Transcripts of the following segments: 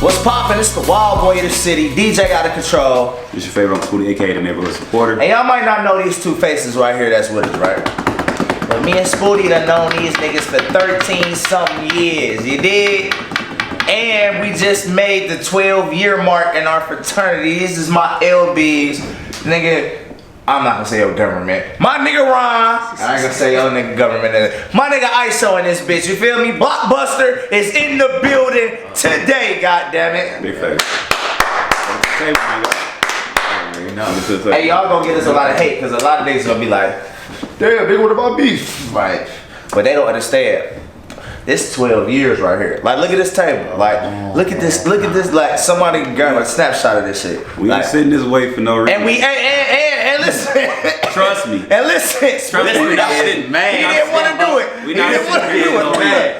What's poppin'? It's the wild boy of the city, DJ Out of Control. It's your favorite Uncle Spooty, aka the neighborhood supporter. And y'all might not know these two faces right here that's with us, right? But me and Spooty done known these niggas for 13-something years, you dig? And we just made the 12-year mark in our fraternity. This is my LBs. Nigga, I'm not gonna say your government. My nigga Ron. I ain't gonna say your nigga government. My nigga ISO in this bitch. You feel me? Blockbuster is in the building today, goddammit. Big face. Hey, y'all gonna get us a lot of hate because a lot of niggas gonna be like, damn, big, what about beef? Right. But they don't understand. This 12 years right here. Like, look at this table. Like, look at this. Like, somebody got a snapshot of this shit. We like, ain't sitting this way for no reason. And we and listen. Trust me. And listen. We not sitting mad. He didn't want to do it. We not sitting mad.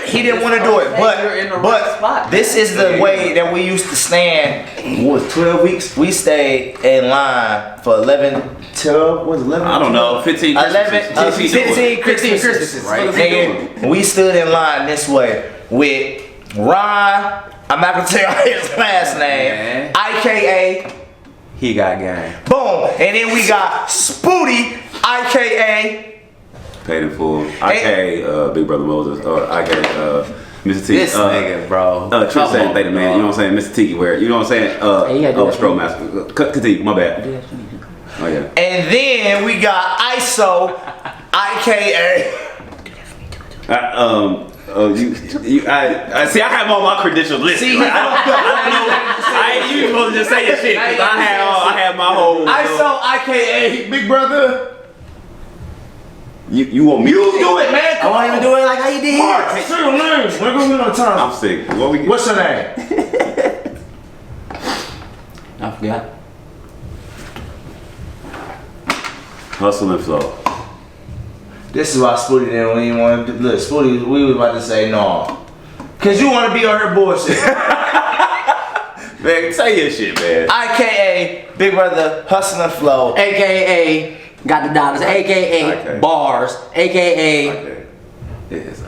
He didn't want to do it, but this is the way that we used to stand. What was 12 weeks? We stayed in line for 11. 12 was 11. I don't know. 15 Christmases. 15 Christmases. Right. Nigga, we stood in line this way with Ron. I'm not gonna tell his last name. IKA. He got game. Boom. And then we got Spooty. IKA. Paid in full. IKA Big Brother Moses. IKA Mr. T. This nigga, bro. True saying thing, man. You know what I'm saying? Mr. Tiki, where you know what I'm saying? Stroll Master. Continue. My bad. Oh yeah. And then we got ISO, IKA. I see. I have all my credentials listed. See, right? I ain't you supposed to just say your shit because I had my whole. ISO, IKA Big Brother. You want me? You do it, man. I won't even do it like how you did. Mark, say your name. We're going on time. I'm sick. What's your name? I forgot. Hustle and flow. This is why Spooty didn't even want to do. Look, Spooty, we was about to say no. Cause you want to be on her bullshit. Man, say your shit, man. IKA Big Brother Hustle and Flow. AKA got the dollars. AKA bars. AKA. Yes.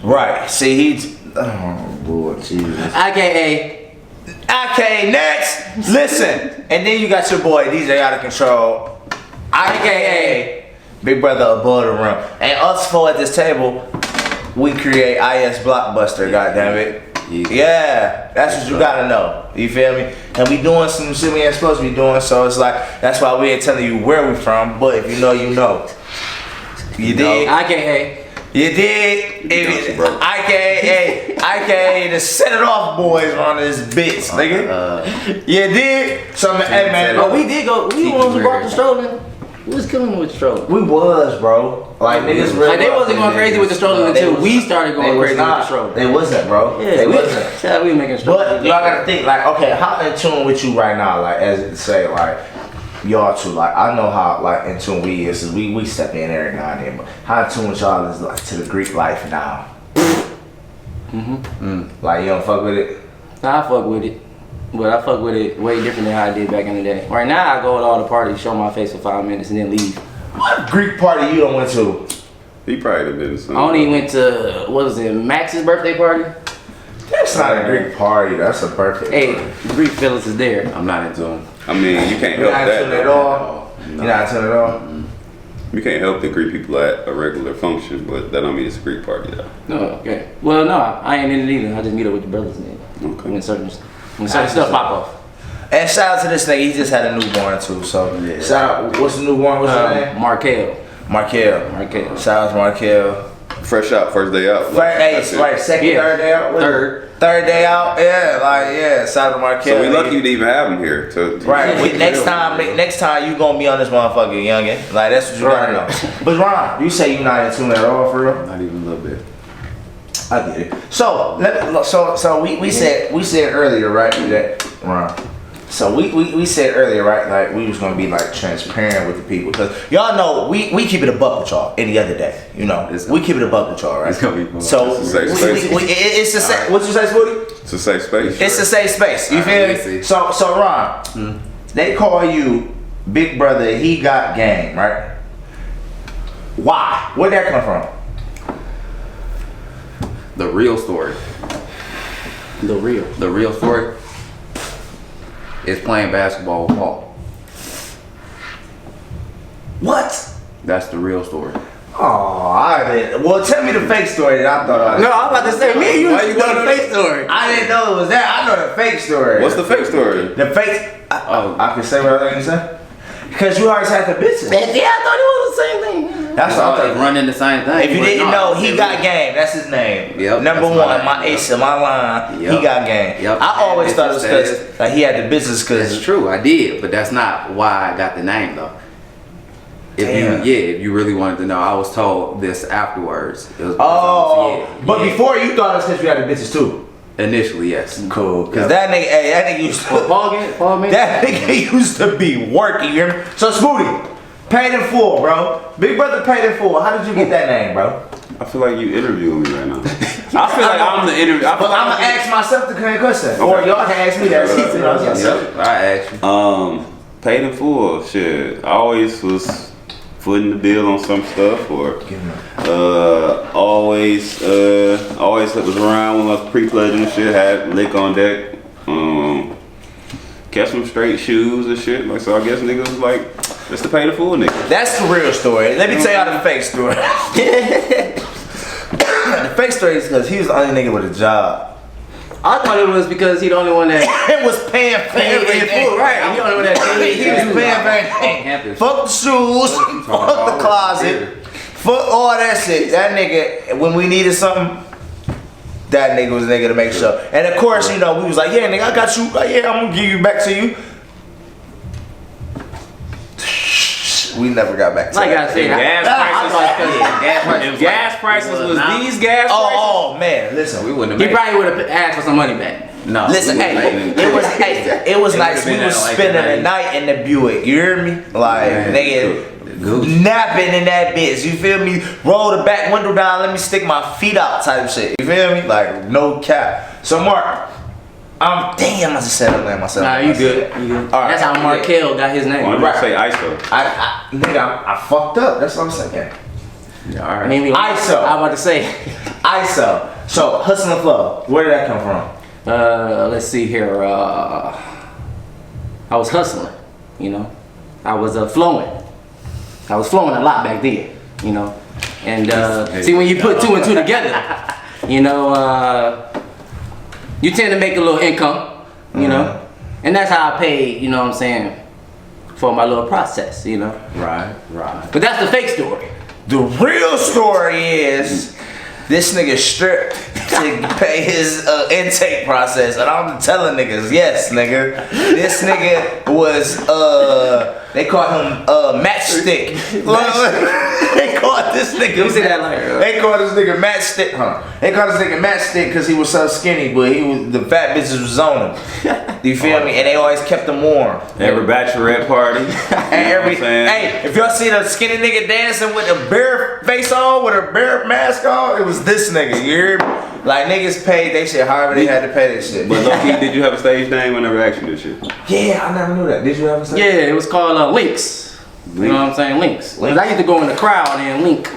Right. See, he's. Oh, Lord Jesus. AKA. IKA next. Listen. And then you got your boy DJ Out of Control. IKA Big Brother above the rim. And us four at this table, we create IS Blockbuster, goddammit. Yeah, that's what you gotta know. You feel me? And we doing some shit we ain't supposed to be doing, so it's like, that's why we ain't telling you where we from, but if you know, you know. You dig? AKA. You dig? IKA the set it off boys on this bitch, nigga. You dig? So, hey man. But we did go, we ones who brought the strolling. We was killing with the strolling. We was, bro. Like niggas really. Like they wasn't going crazy with the strolling until we started going crazy with the strolling. They wasn't, bro. Yeah, they wasn't. Yeah, we making strolling. But y'all gotta think, like, okay, how in tune with you right now? Like, as it say, like, y'all two, like, I know how, like, in tune we is. So we step in every now and then. But how in tune with y'all is, like, to the Greek life now? Like, you don't fuck with it? Nah, I fuck with it. But I fuck with it way different than how I did back in the day. Right now, I go to all the parties, show my face for 5 minutes, and then leave. What Greek party you don't went to? He probably done been to some. I only went to, what was it, Max's birthday party? That's not a Greek party. That's a birthday party. Hey, Greek fellas is there. I'm not into him. I mean, you can't You're help not that. into it at all? No. You're not into it at all? You can't help the Greek people at a regular function, but that don't mean it's a Greek party, though. No, okay. Well, no, I ain't in it either. I just meet up with the brothers and Okay. when certain stuff pop off. And shout out to this nigga, he just had a newborn too, so yeah. Shout out, what's the newborn, what's his name? Markel. Shout out to Markel. Fresh out, first day out. Second, third day out? Third day out, yeah, like, yeah, shout out to Markel. So we lucky you to even have him here. Right, next time you gonna be on this motherfucker, youngin'. Like, that's what you gotta know. But Ron, you say you not in tune at all, for real? Not even a little bit. I get it. So we said earlier, right, that Ron. So we said earlier, right, like we was gonna be like transparent with the people because y'all know we keep it a buck with y'all any other day, you know. We keep it a buck with y'all, right? It's gonna be so it's a safe space. It's a safe. What you say, Spooty? It's a safe space. It's a safe space. You feel me? So Ron, they call you Big Brother. He got game, right? Why? Where'd that come from? The real story. The real. The real story is playing basketball with Paul. What? That's the real story. Oh, I didn't. Well, tell me the fake story that I thought I. No, I'm about to say, me and you Why you know know the fake story. I didn't know it was that. I know the fake story. What's the fake story? The fake? I can say what I think to say. Because you always had the bitches. Yeah, I thought it was the same thing. That's what I'm They thinking. running the same thing. If you but didn't no, know, he it got was- game. That's his name. Yep, Number that's one, my my name. ace of my line. Yep. He got game. Yep. I always And thought it was it's because like, he had the business. It's Because true, I did, but that's not why I got the name though. Damn. If you really wanted to know, I was told this afterwards. It was but before you thought it was because you had the bitches too. initially, yes. Cool. Because that nigga used to. Paul made That nigga used to be working, you hear me? So Smoothie, paid in full, bro. Big brother paid in full. How did you get that name, bro? I feel like you interviewing me right now. I feel like I'm the interview. I feel But like I'm gonna ask myself the current question. Or y'all can ask me that. Yep, I asked you. Paid in full. Shit, I always was footing the bill on some stuff, or always was around when I was pre-pledging and shit. Had lick on deck. Kept some straight shoes and shit. Like, so I guess niggas was like, it's the pay the full nigga. That's the real story. Let me tell y'all the fake story. The fake story is because he was the only nigga with a job. I thought it was because he the only one that It was paying for everything. right. He the only one that He was paying for everything. Campus. Fuck the shoes, fuck the closet, fuck all that shit. That nigga, when we needed something, that nigga was the nigga to make sure. And of course, you know, we was like, yeah, nigga, I got you. Yeah, I'm gonna give you back to you. We never got back to Like that. I said, If gas prices was these gas prices, Oh man, listen. We wouldn't have he made probably would have asked for some money back. No. Listen, we hey, wouldn't have it was It nice. would've We been was like spending that. the night in the Buick. You hear me? Like nigga, Goose. napping in that bitch. You feel me? Roll the back window down. Let me stick my feet out, type shit. You feel me? Like no cap. So Mark, damn, I just said it myself. Nah, you good. You good. All right. That's how Markel got his name. why don't you say ISO? I fucked up. That's what I'm saying. I mean, ISO. I was about to say. ISO. So hustle and flow. Where did that come from? Let's see here. I was hustling, you know. I was flowing. I was flowing a lot back then, you know. And see, when you put two and two together, you know, you tend to make a little income, you know. And that's how I paid, you know what I'm saying, for my little process, you know. Right. But that's the fake story. The real story is this nigga stripped to pay his intake process, and I'm telling niggas, yes, nigga, this nigga was they called him matchstick. They called this nigga. You see that like? They called this nigga matchstick. They called this nigga matchstick because he was so skinny, but the fat bitches was on him. You feel me? And they always kept him warm. Every bachelorette party. And hey, if y'all see the skinny nigga dancing with a bear face on, with a bear mask on, it was this nigga. You hear me? Like niggas paid they shit however they had to pay that shit. But low key, did you have a stage name? I never asked you this shit. Yeah, I never knew that. Did you have a stage? Yeah, it was called Links. You know what I'm saying? Links. 'Cause I used to go in the crowd and link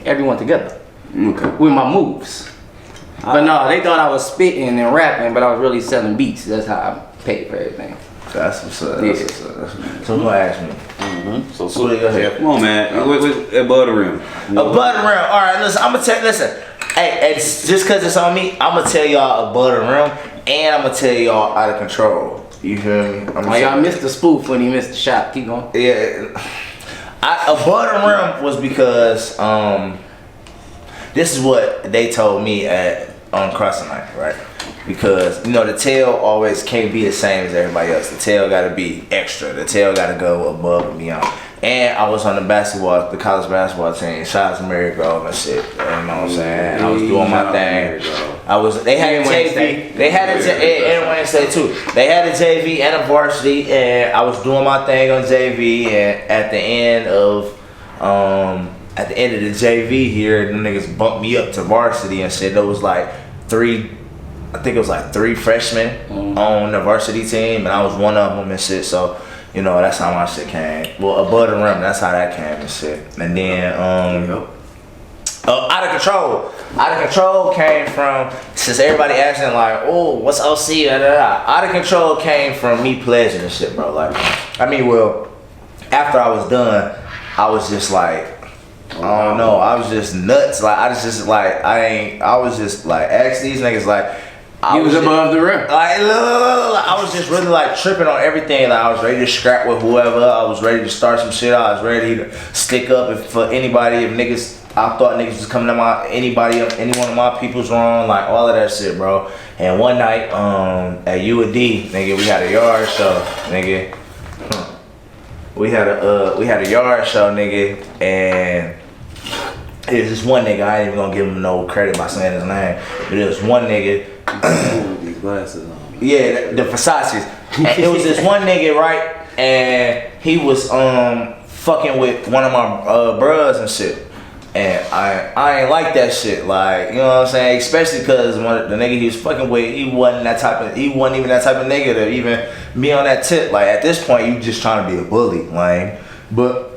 everyone together Okay. with my moves. But no, they thought I was spitting and rapping, but I was really selling beats. That's how I paid for everything. That's what's up. Yeah. That's what's up. So who asked me? So Go ahead. come on, man. Above the rim. Above the rim. All right, listen. I'm gonna tell. Listen. Hey, it's just cause it's on me. I'm gonna tell y'all above the rim, and I'm gonna tell y'all out of control. You feel me? Oh, y'all missed the spoof when he missed the shot. Keep going. Yeah. Above the rim was because this is what they told me on crossing night, right? Because you know the tail always can't be the same as everybody else. The tail gotta be extra. The tail gotta go above and beyond. And I was on the college basketball team. Shout out to Marigold and shit. You know what I'm saying? I was doing my thing. They had a JV. They had a and Wednesday too. They had a JV and a varsity, and I was doing my thing on JV. And at the end of the JV here, the niggas bumped me up to varsity and shit. There was like three freshmen on the varsity team, and I was one of them and shit. So, you know, that's how my shit came. Well, above the rim, that's how that came and shit. And then, out of control. Out of Control came from, since everybody asking like, oh, what's OC? Da, da, da. Out of Control came from me pledging and shit, bro. Like, I mean, well, after I was done, I was just like, I don't know, I was just nuts. Like, I was just like, I was just like, ask these niggas like, I was above the rim. Like, I was just really like tripping on everything. Like, I was ready to scrap with whoever. I was ready to start some shit. I was ready to stick up for anybody. If niggas, I thought niggas was coming to any one of my people's wrong. Like, all of that shit, bro. And one night, at U&D, nigga, we had a yard show, nigga. We had a yard show, nigga, and it was this one nigga. I ain't even gonna give him no credit by saying his name, but it was one nigga. These glasses on. Yeah, the Versace's. And it was this one nigga, right? And he was fucking with one of my bros and shit. And I ain't like that shit. Like, you know what I'm saying? Especially because the nigga he was fucking with, he wasn't even that type of nigga to even be on that tip. Like, at this point, you just trying to be a bully, like. But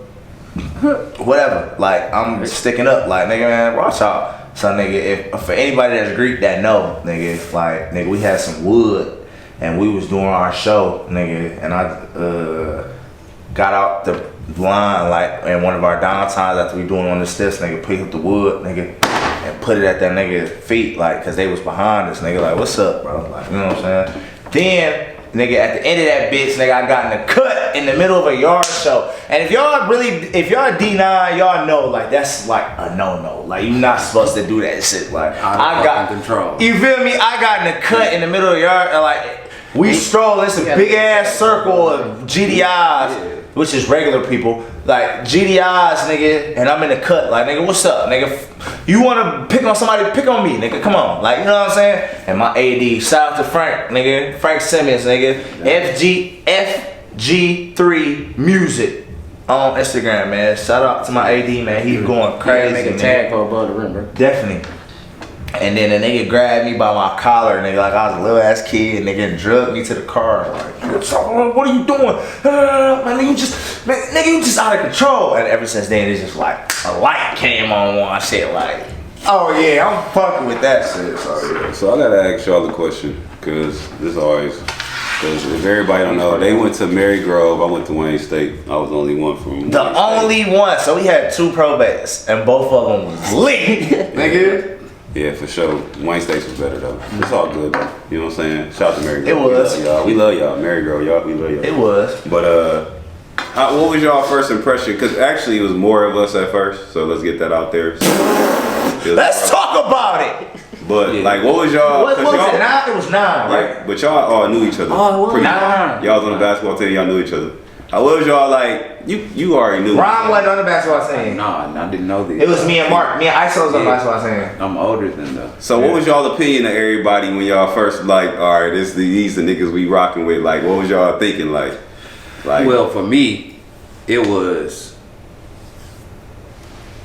whatever. Like, I'm sticking up. Like, nigga, man, watch out. So, nigga, if for anybody that's Greek that know, nigga, like, nigga, we had some wood and we was doing our show, nigga, and I got out the line, like, in one of our downtimes after we doing on the steps, nigga, pick up the wood, nigga, and put it at that nigga's feet, like, cause they was behind us, nigga, like, what's up, bro? Like, you know what I'm saying? Then, nigga, at the end of that bitch, nigga, I got in the cut in the middle of a yard show. And if y'all D9, y'all know, like, that's like a no-no. Like, you're not supposed to do that shit. Like, I got control. You feel me? I got in the cut in the middle of the yard, and like, we stroll, it's a big ass circle of GDIs, which is regular people. Like, GDIs, nigga, and I'm in the cut. Like, nigga, what's up, nigga? You wanna pick on somebody, pick on me, nigga, come on. Like, you know what I'm saying? And my AD, shout out to Frank, nigga, Frank Simmons, nigga, FG3 Music on Instagram, man. Shout out to my AD, man, he's going crazy, make a tag for above the rim, bro. Definitely. And then the nigga grabbed me by my collar, nigga, like I was a little ass kid, and nigga drugged me to the car. Like, what are you doing? Man, you just out of control. And ever since then, it's just like a light came on one shit. Like, oh yeah, I'm fucking with that shit. So I gotta ask y'all a question, cause this always, cause if everybody don't know, they went to Mary Grove, I went to Wayne State. I was the only one from Wayne The only one. So we had 2 probates, and both of them was lit, nigga. Yeah, for sure. Wayne State was better though. It's all good though. You know what I'm saying? Shout out to Mary Grove. It was. We love y'all. Mary Grove, y'all. We love y'all. It was. But what was y'all first impression? Because actually it was more of us at first. So let's get that out there. Let's talk about it. But like, what was y'all? What was it? 9? It was 9, right? Yeah, but y'all all knew each other. Oh, it was 9. Y'all was on the basketball team. Y'all knew each other. What was y'all like? You already knew. Ron wasn't on the basketball team. Nah, I didn't know this. It was me and Mark. Me and ISO was on the basketball team. I'm older than them. So what was y'all opinion of everybody when y'all first like, all right, these the niggas we rocking with? Like, what was y'all thinking? Like, well, for me, it was.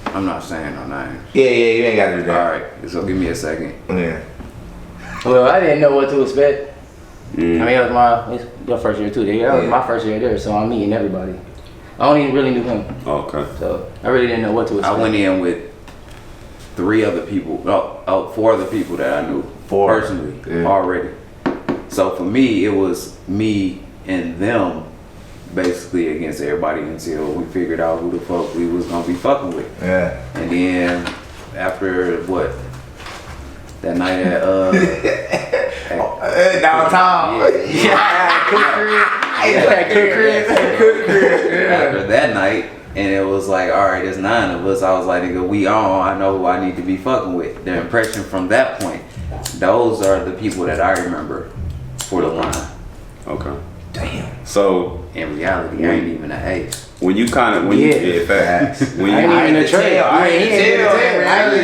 I'm not saying no names. Yeah, you ain't gotta do that. All right, so give me a second. Yeah. Well, I didn't know what to expect. I mean, it was your first year too. That was my first year there, so I'm meeting everybody. I only really knew him. Okay. So I really didn't know what to expect. I went in with 4 other people that I knew personally already. So for me, it was me and them basically against everybody until we figured out who the fuck we was gonna be fucking with. Yeah. And then after that night at downtown. After that night, and it was like, all right, there's 9 of us. I was like, nigga, we on. I know who I need to be fucking with. The impression from that point, those are the people that I remember for the line. Okay. Damn. So in reality, I ain't even an ace. When you facts. When you, I ain't even a trade. I ain't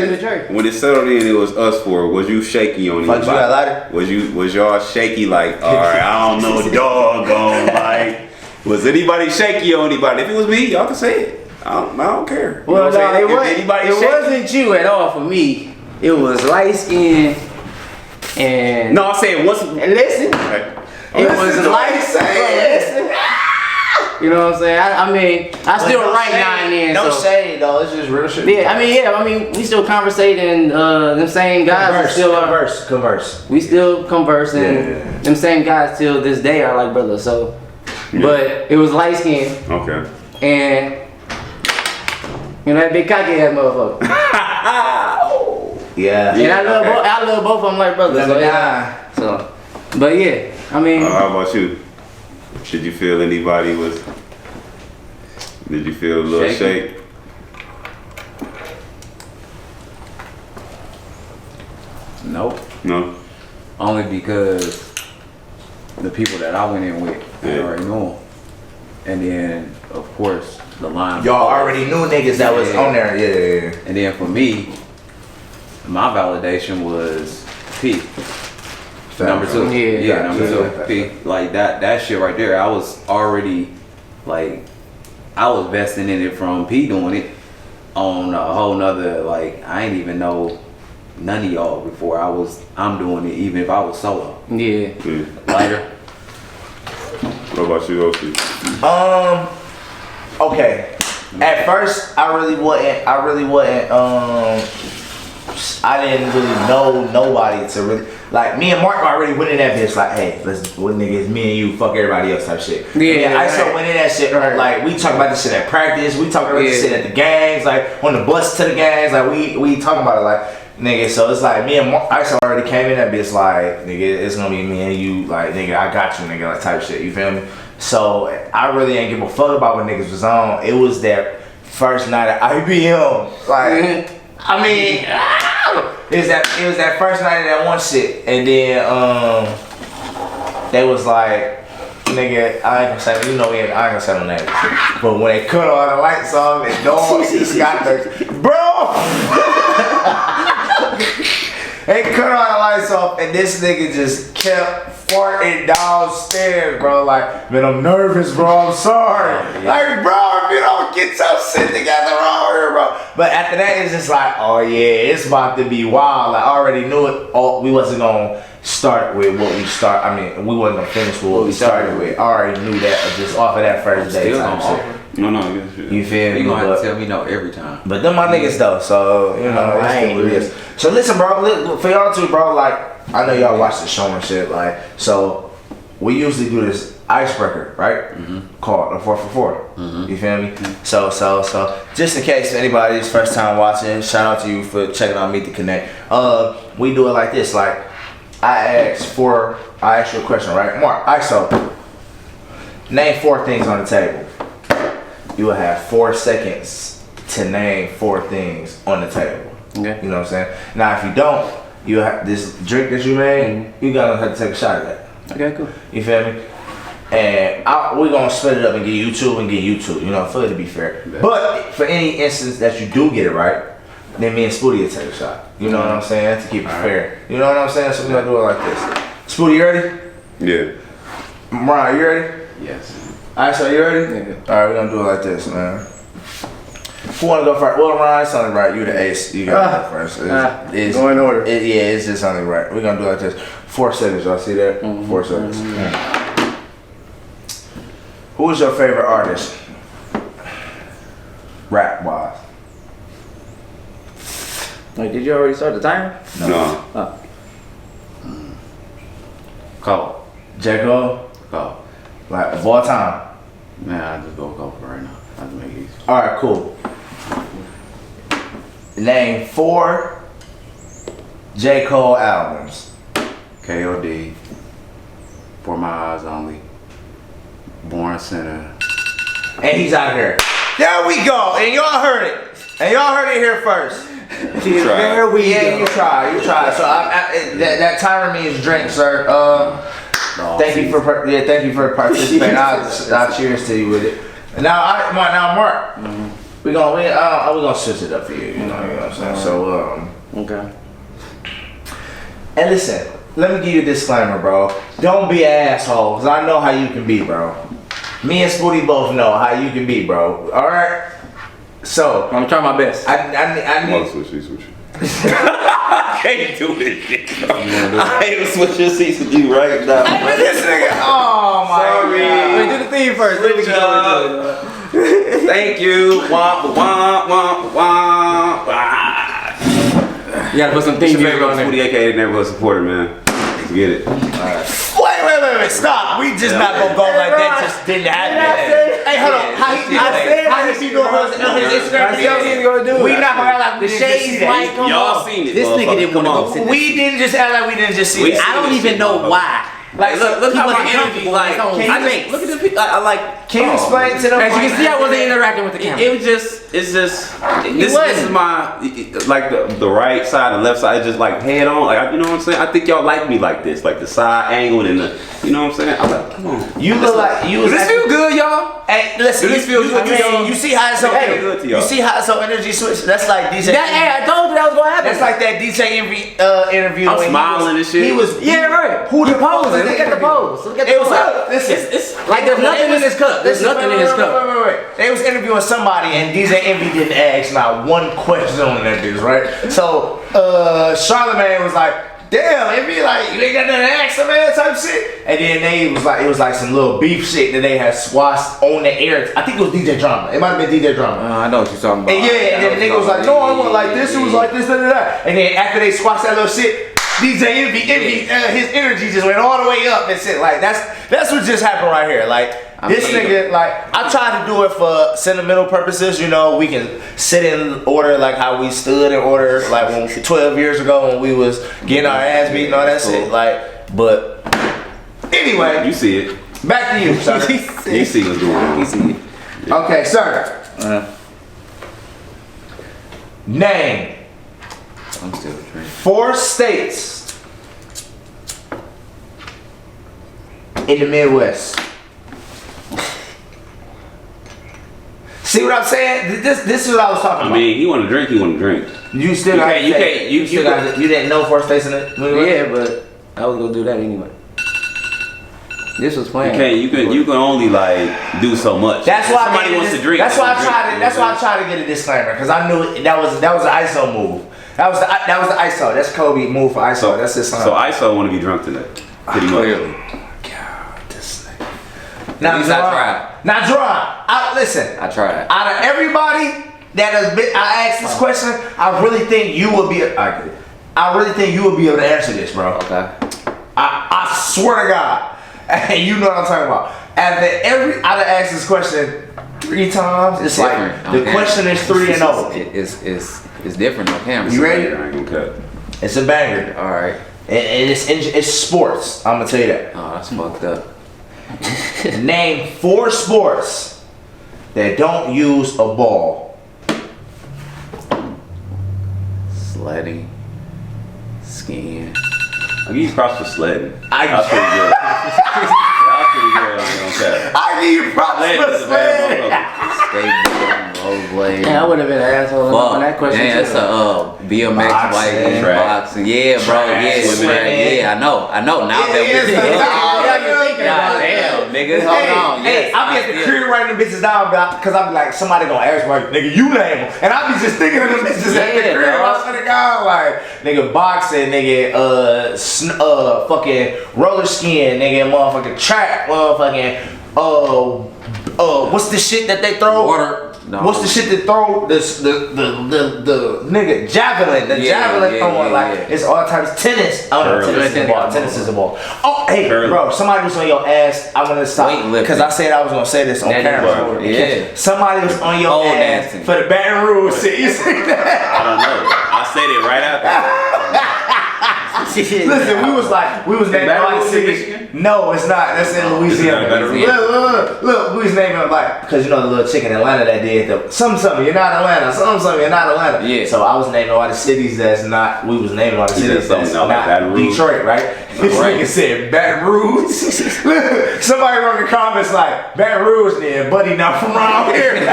even a trade. When it settled in, it was us 4. Was you shaky on Fuck, you got lighter? Was y'all shaky like, all right, I don't know, doggone, like, was anybody shaky on anybody? If it was me, y'all can say it. I don't care. Well, you know no, it wasn't you at all for me. It was light skin and. No, I'm saying once. And listen. Okay. It was light skin. You know what I'm saying? I mean, I still write now and then. No so. shade though. It's just real shit. Yeah, I mean, we still conversating. Them same guys Converse. We still conversing. Yeah. Them same guys till this day are like brothers. So, but it was light skin Okay. and you know that big cocky ass motherfucker. Yeah. And I love both of them like brothers. So, yeah. So, but yeah, I mean. How about you? Did you feel anybody was? Did you feel a little shake? Nope. No. Only because the people that I went in with, I already knew them. And then, of course, the line. Y'all already knew niggas that was on there. Yeah. And then for me, my validation was P. Number 2. Yeah, number 2. P. Like that shit right there. I was already like, I was vesting in it from P doing it on a whole nother, like, I ain't even know none of y'all before I'm doing it, even if I was solo. Yeah. Lighter. What about you, OC? Okay. At first, I didn't really know nobody to really, like, me and Mark already went in that bitch like, hey, what niggas, me and you, fuck everybody else type shit. Yeah, I still went in that shit, like, we talk about this shit at practice, we talk about this shit at the gangs, like, on the bus to the gangs, like, we talking about it, like, nigga, so it's like, me and Mark, I already came in that bitch like, nigga, it's gonna be me and you, like, nigga, I got you, nigga, like, type shit, you feel me? So, I really ain't give a fuck about what niggas was on. It was that first night at IBM, like, I mean, it was that first night of that one shit, and then they was like, nigga, I ain't gonna say, you know, I ain't gonna say no names, but when they cut all the lights on, and dogs just got the, bro, they cut all the lights off, and this nigga just kept farting downstairs, bro. Like, man, I'm nervous, bro. I'm sorry. Like, bro, if you don't get your shit together around here, bro. But after that, it's just like, oh yeah, it's about to be wild. Like, I already knew it. We wasn't gonna start with what we start. I mean, we wasn't gonna finish with what we started with. I already knew that just off of that first day. No, you feel me? You gonna have to tell me no every time. But them my niggas though, so you know, I ain't what it is. So listen, bro, for y'all too, bro. Like, I know y'all watch the show and shit. Like, so we usually do this icebreaker, right? Called a 4 for 4. You feel me? So just in case anybody's first time watching, shout out to you for checking out Meet the Connect. We do it like this. Like, I ask you a question, right? Mark, ISO, name 4 things on the table. You will have 4 seconds to name 4 things on the table. Okay. You know what I'm saying? Now, if you don't, you have this drink that you made, you gotta have to take a shot of that. Okay, cool. You feel me? And we're gonna split it up and get you 2 and get you 2, you know, for it to be fair. But for any instance that you do get it right, then me and Spooty will take a shot. You know what I'm saying? To keep it fair. You know what I'm saying? So we're gonna do it like this. Spooty, you ready? Yeah. Mariah, you ready? Yes. Alright, so you ready? Yeah. Alright, we're gonna do it like this, man. Who wanna go first? Well, Ryan, it's only right. You the ace. You gotta go first. It's go in order. It's just only right. We're gonna do it like this. 4 seconds, y'all see that? 4 seconds. Who is your favorite artist? Rap wise. Wait, did you already start the timer? No. Oh. Cole. J. Cole? Cole. Like, of all time. Man, I just go Cole for right now. I have to make it easy. Alright, cool. Name 4 J. Cole albums. KOD. For My Eyes Only. Born Center. And he's out of here. There we go. And y'all heard it. And y'all heard it here first. There we go. You try. So that timer means drink, sir. Thank you for participating. I'll cheers to you with it. Now Mark. We gonna switch it up for you. You know what I'm saying? So Okay. and listen, let me give you a disclaimer, bro. Don't be an asshole, cause I know how you can be, bro. Me and Spooty both know how you can be, bro. All right. So I'm gonna try my best. I need. I'm switch you. I can't do this shit, bro. I ain't gonna switch your seats with you right now. This nigga, oh my Sorry. god. Wait, do the theme first. Then we can go into it. Thank you. Wah, wah, wah, wah, wah. You gotta put some It's theme your music favorite on there. Spooty, aka Neighborhood Supporter, man. Let's get it. Wait, stop. We just not gonna go like that. Just didn't happen. Hey, hold on. How he do on his Instagram video? We not gonna act like we The didn't just see shades that. might come Y'all off. seen it, This nigga motherfucker. didn't Come want on. to go. We didn't just act like we didn't just see We that. I don't this even shit, know motherfucker. why. Like, look he how wasn't my energy, comfortable like, with his own I just, face. look at the people, I like. Can you explain to them? As you can see, I wasn't interacting with the camera. It was just, it's just, this wasn't. is my, like the right side, the left side, just like head on, like, you know what I'm saying? I think y'all like me like this, like the side angle and the, you know what I'm saying? I'm like, come on. You look like you was. Does this feel good, y'all? Hey, listen. Do this feel good to y'all? You see how it's so It feel good to y'all. You see how it's so energy switch? That's like DJ. Hey, I told you that was gonna happen. That's like that DJ interview. I'm when he smiling was, and shit. He was. Yeah, right. Who the fuck was posing? the Look at the interview? pose. Look at the It was pose. listen. It's Like there's nothing in his cup. There's nothing in his cup. Wait. They was interviewing somebody and DJ Envy didn't ask not one question on that bitch, right? So Charlamagne was like, damn, Envy, like, you ain't got nothing to ask him, man, type shit. And then they was like, it was like some little beef shit that they had squashed on the air. I think it was DJ Drama. It might have been DJ Drama. I know what you're talking about. And yeah, and then the nigga was like, no, I want like this. It was like this, that. And then after they squashed that little shit, DJ Envy, his energy just went all the way up and shit. Like that's what just happened right here. Like this nigga, like I tried to do it for sentimental purposes. You know, we can sit in order like how we stood in order like when 12 years ago when we was getting our ass beat and all that shit. Like, but anyway, You see it. back to you, sir. You see what's going on. You see it. Okay, sir. Name I'm still drinking. 4 states in the Midwest. See what I'm saying? This is what I was talking I about. mean, he want to drink, You still you got can't- you can't- you- still got you didn't know 4 states in the Midwest? Yeah, but I was gonna do that anyway. This was planned. You can only like do so much. That's why somebody wants to drink. That's why I they tried drink, to. That's why I tried to get a disclaimer because I knew that was an ISO move. That was the ISO. That's Kobe move for ISO. That's his son. So ISO want to be drunk tonight, pretty much. Clearly. God, this nigga. At least I tried. Now, Dron, listen. I tried. Out of everybody that has been, I asked this question. I really think you will be. I really think you will be able to answer this, bro. Okay. I swear to God, and you know what I'm talking about. I've asked this question 3 times. It's like Different. the Okay. question is 3-0. It's different on camera. You ready? I ain't gonna cut. It's a banger, All right. and it's sports. I'm gonna tell you that. Oh, that's fucked up. Name 4 sports that don't use a ball. Sledding. Skiing. I'll give you props for sledding. I- That was pretty good. That was pretty good. I ain't gonna cut. I give you props Sledding for is a bad sledding. motherfucker. Skateboarding, rollerblade. Yeah, I would have been an asshole on that question Damn, too. that's a BMX Boxing, fighting, track. boxing. Yeah, bro. Track, Yeah, swimming. man. Yeah, I know. Now that Damn, nigga. Hold on. Hey, Yes, I be at the crib writing them bitches down because I be like, somebody gonna ask me, like, nigga, you name them. And I be just thinking of them bitches at the Yeah, crib. dog. I swear to God, like, nigga, boxing, nigga, fucking roller skiing, nigga, motherfucking track, motherfucking, what's the shit that they throw? Water. No. What's the shit that throw the nigga javelin? The Yeah, javelin yeah, throwing, yeah, like yeah. it's all types of tennis. Oh no, Curling. tennis is a ball. Tennis is a ball. Oh hey, Curling. bro, somebody was on your ass. I want to stop Weightlifting. because I said I was gonna say this on That is camera. right. Yeah. Somebody was on your Pole ass dancing. for the Baton Rouge shit. You see that? I don't know. I said it right after. Listen, we was naming Baton all the Rouge in cities. Michigan? No, it's not. That's in Louisiana. Baton Rouge. Look, we was naming like because you know the little chick in Atlanta that did the something. You're not Atlanta. Something. You're not Atlanta. Yeah. So I was naming all the cities that's not. We was naming all the You said cities that's something like Baton not Rouge. Detroit, right? This Right. nigga said Baton Rouge. Look, somebody wrote in the comments like Baton Rouge, then buddy not from around here. But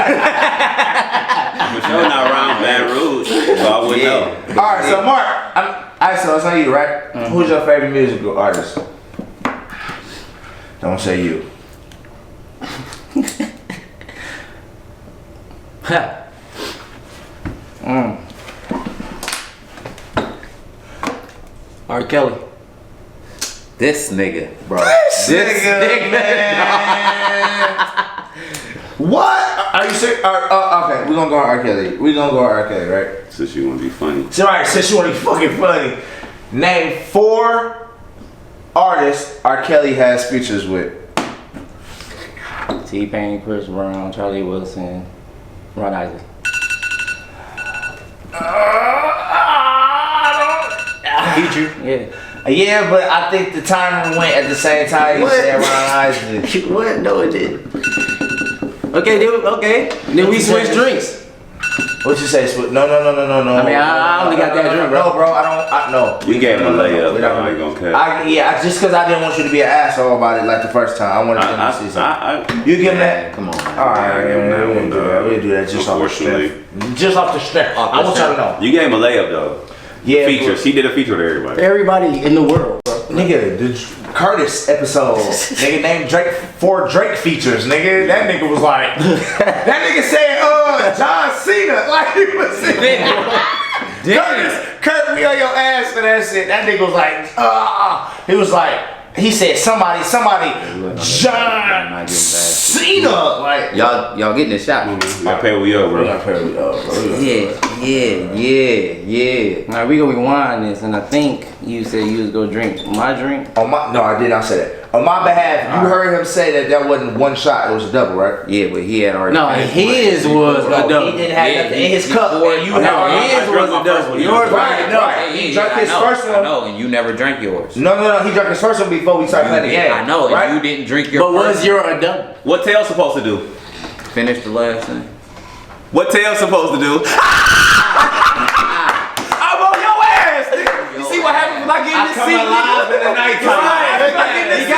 you're not around Baton Rouge, so I wouldn't know. All right, so Mark, alright, so it's on you, right? Who's your favorite musical artist? Don't say you. R. Kelly. This nigga, bro. This nigga, man. What? Are you serious? Okay, we're gonna go R. Kelly. We're gonna go R. Kelly, right? Since you want to be funny. So, alright, since you want to be fucking funny, name 4 artists R. Kelly has features with. T-Pain, Chris Brown, Charlie Wilson, Ron Isley. Feature? Yeah. Yeah, but I think the timer went at the same time you said Ron Isley. What? No, it didn't. Okay, dude. Okay. Then we switch drinks. What you say, Sweet? No. I mean, I only got that drink, bro. No, bro, no. We gave him a layup. We're not I ain't gonna cut. Just because I didn't want you to be an asshole about it like the first time. I wanted them to see something. You give him that? Come on, man. Alright, give him that one, dog. we'll do that just off the Unfortunately. strength. Just off the strength. I want y'all to know. You gave him a layup though. Yeah, Feature. She did a feature with everybody. Everybody in the world, bro. Nigga, the Curtis episode. Nigga named Drake 4 Drake features. Nigga, that nigga was like, that nigga said, John Cena. Like he was saying, Kurt, we on your ass for that shit. That nigga was like, he was like, he said somebody, John Cena. Like, Y'all getting this shot. I pay we up, bro. Yeah. Now we gonna rewind this, and I think you said you was gonna drink my drink. no, I did not say that. On my behalf, you heard him say that wasn't one shot, it was a double, right? Yeah, but he had already. No, his was a double. He didn't have nothing in his cup. And you No, had his was a double. Yours right. He drank his first I one. know, and you never drank yours. No, he drank his first one before we started playing the game. I know, right? and you didn't drink your. But was first your a double? What Tail supposed to do? Finish the last thing. What Tail supposed to do? I'm on your ass, nigga. You see what happens when I get in this seat? alive in the nighttime. He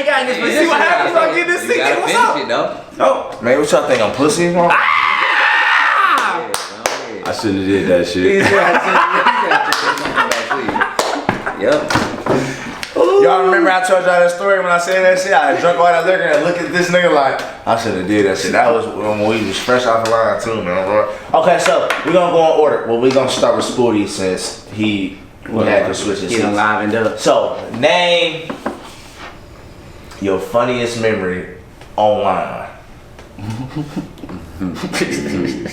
got in this You position. see what happens when I get in this You seat? gotta What's finish up? it though. Oh, Man, what y'all think? I'm pussy? I shouldn't have did that shit. Yep. Y'all remember I told y'all that story when I said that shit? I drank all that liquor and looked at this nigga like, I should have did that shit. That was when we was fresh off the line too, man. Okay, so we're gonna go in order. Well, we're gonna start with Spooty since he had to switch his He done seats. livened up. So, name your funniest memory online.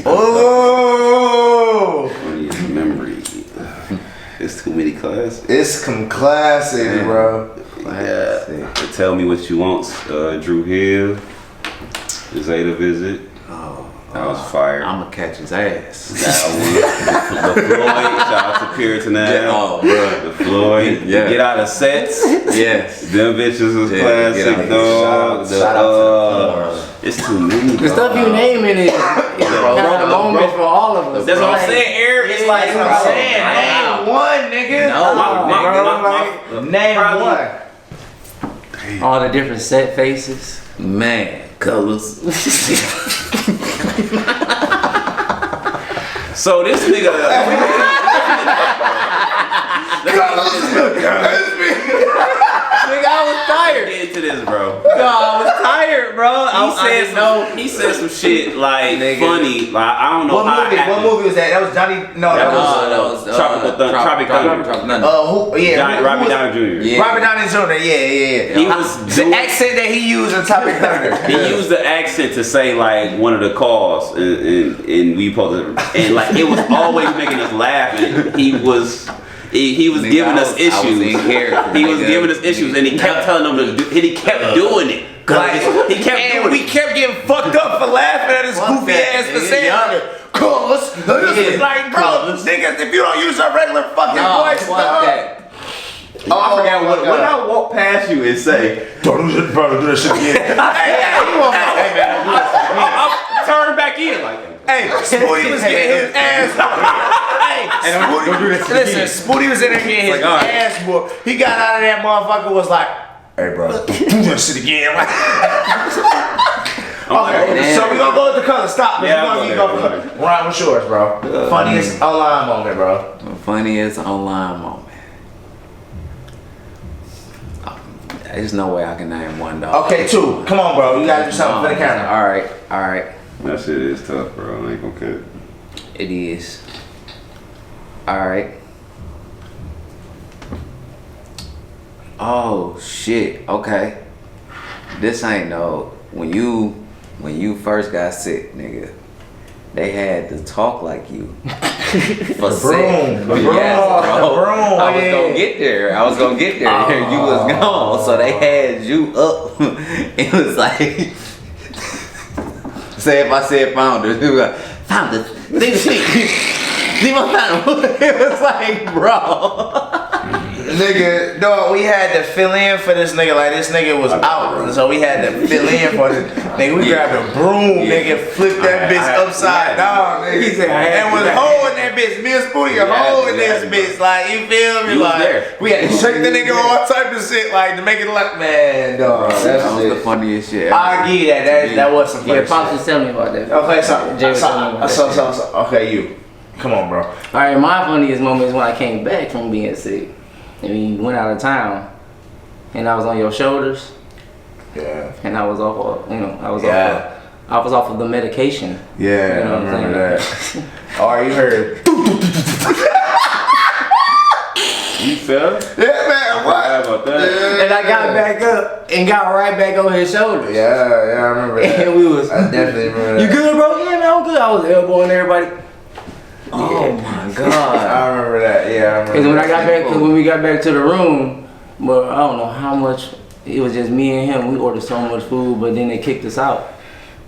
Oh, Funniest memory. It's too many classes. it's some classics, bro. Yeah. Tell me what you want. Drew Hill. Zeta visit. That was fire. I'ma catch his ass. That one. The Floyd. Shout out to Puritan Ave. Oh, bro. The Floyd. Yeah. Get out of sets. Yes. Them bitches was Yeah, classic, get out of dog. Shout out to It's too many. The stuff you naming is kind of the moment for all of us. That's what I'm Like, saying, Eric. It's like That's what I'm saying. Name one, nigga. No, Name one. All the different set faces. man, colors. So this nigga. Nigga, I was tired. Get into this, bro. No, I was tired, bro. He said some shit like funny. Like I don't know What how. movie? What movie was that? That was Johnny. No, that was. Tropical Thunder. Tropic Thunder. Who? Yeah. Johnny, who Robbie was- Downey Jr. Yeah. Robert Downey Jr. Yeah. He was The accent that he used in Tropic Thunder. He used the accent to say like one of the calls, and we supposed to, and like it was always making us laugh. And he was Nigga, giving us I was issues. in character, He was nigga. giving us issues, and he kept telling them to do. And he kept doing it. Like, He kept and doing we it. kept getting fucked up for laughing at his Fuck goofy that, ass for nigga. saying Yeah. cuz. This is like, bro, niggas, if you don't use your regular fucking voice, fuck dog. that. I forgot what I walk past you and say. Don't do this, bro. Do that shit again. I'll turn back in like. Hey, Spooty was getting his ass whooped. Hey, Spooty, listen, Spooty was in there getting his ass whooped. He got out of that motherfucker, was like, hey, bro, do that shit again. Okay, so we gonna go with the color. Stop. Yeah, We gonna go for Ryan, what's yours, bro? Funniest online moment, bro. Funniest online moment. There's no way I can name one, dog. Okay, 2. Come on, bro. You gotta do something for the camera. All right. That shit is tough, bro. I ain't gonna cut. It is. All right. Oh shit. Okay. This ain't no. When you first got sick, nigga, they had to talk like you. For sick. Yes, bro. I was gonna get there. You was gone, so they had you up. It was like, say if I said founder, they were like, founder, leave my founder. It was like, bro. Nigga, dog, we had to fill in for this nigga. Like, this nigga was out, so we had to fill in for this nigga. We grabbed a broom, nigga, flipped that bitch upside down, nigga. He said, and was holding that bitch. Me and Spooty holding this bitch. Like, you feel me? Like, we had to shake the nigga all type of shit, like, to make it like, man, dog. That was the funniest shit ever. I give you that. That was some funny Yeah, Pops shit. was telling me about that. Okay, Jay was telling me about that. so, okay, you. Come on, bro. Alright, my funniest moment is when I came back from being sick. And we went out of town. And I was on your shoulders. Yeah. And I was off, I was off of the medication. Yeah, You know I what I'm remember saying? that. Alright, you heard. You fell? Yeah, man, what? How about that? And I got back up and got right back on his shoulders. Yeah, I remember that. And we was, I definitely remember that. you good, bro? Yeah, man, I'm good. I was elbowing everybody. Oh my god. I remember that. Yeah, I remember. Because when I that. got back, when we got back to the room, but I don't know how much. It was just me and him. We ordered so much food, but then they kicked us out.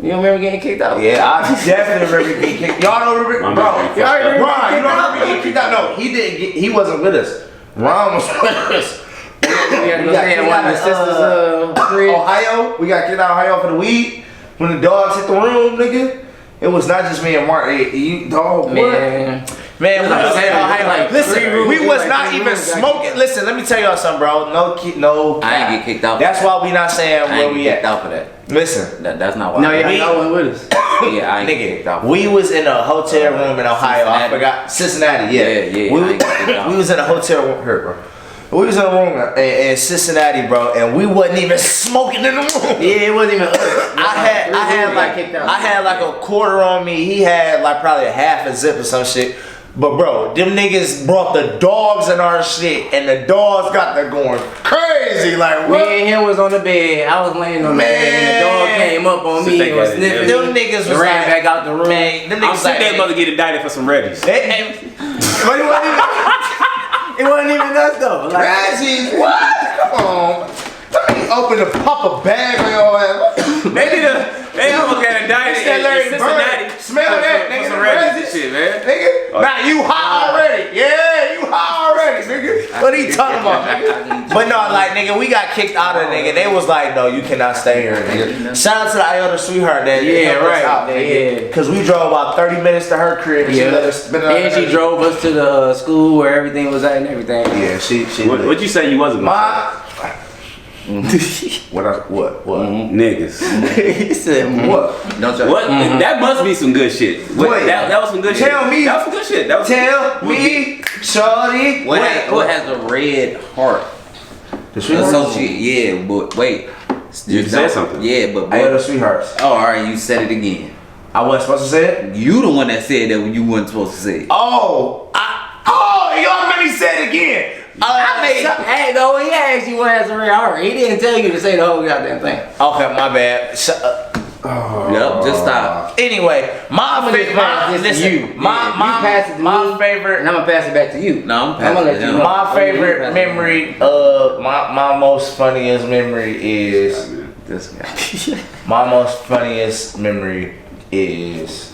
You don't remember getting kicked out? Yeah, I definitely remember getting kicked. Y'all don't remember, My bro? man, Y'all remember? fucked Ron, you don't remember getting kicked out? No, he didn't. He wasn't with us. Ron was with us. We had to go We got stay at kicked one out of the sisters' crib. Ohio. We got kicked out of Ohio for the weed. When the dogs hit the room, nigga, it was not just me and Mark. You dog, Man. Man, we was Ohio had like listen, 3 rooms. we was Like not 3 even rooms got smoking. kicked out. Listen, let me tell y'all something, bro. No. I ain't get kicked out. That's why we not saying I where ain't we get kicked at. out for that. Listen, That's not why. No, yeah, We- y'all went with us. Yeah, I ain't get kicked out. nigga, we was in a hotel room in Ohio. I Cincinnati. forgot Cincinnati. Yeah, Yeah, I We, ain't get kicked out. we was in a hotel room here, bro. We was in a room in Cincinnati, bro, and we wasn't even smoking in the room. Yeah, it wasn't even us. I had like a quarter on me. He had like probably a half a zip or some shit. But bro, them niggas brought the dogs in our shit, and the dogs got there going crazy. Like what? Me and him was on the bed. I was laying on the bed, and the dog came up on me and was sniffing. Them niggas was ran like, back out the room. Man, them I'm niggas sick like, that mother get indicted for some Reggies. but It wasn't even us though. Like, Razzies, what? Come on. Let me open the pop a bag on your ass. They almost got indicted That in Larry Cincinnati. Bird. Smell that, for nigga. some the Reggies Razzies. and shit, man. Nigga, now you hot already. Yeah, you hot already, nigga. What he talking about, nigga? But no, like, nigga, we got kicked out of the nigga. They was like, no, you cannot stay here, nigga. Shout out to the Iota sweetheart that Yeah, helped us right. out, nigga. Yeah. Cause we drove about 30 minutes to her crib and she let us spend it on and she drove us to the school where everything was at and everything. Yeah, she What'd you say you wasn't gonna My what? Niggas. He said, What? Don't you? What? That must be some good shit. Wait. That was some good shit. Tell me. That was some good shit. That was Tell me, shorty. What has a red heart? The sweetheart? Associate, yeah, but wait. You said something. Yeah, but Iota sweethearts. oh, all right, you said it again. I wasn't supposed to say it. You the one that said that when you wasn't supposed to say it. Oh, y'all made me say it again. hey, though, he asked you what has a red heart. He didn't tell you to say the whole goddamn thing. Okay, my bad. Yep, just stop. Anyway, my favorite. My favorite. And I'm gonna pass it back to you. No, I'm I'm gonna let you know. My favorite memory. My most funniest memory is. This guy. My most funniest memory is.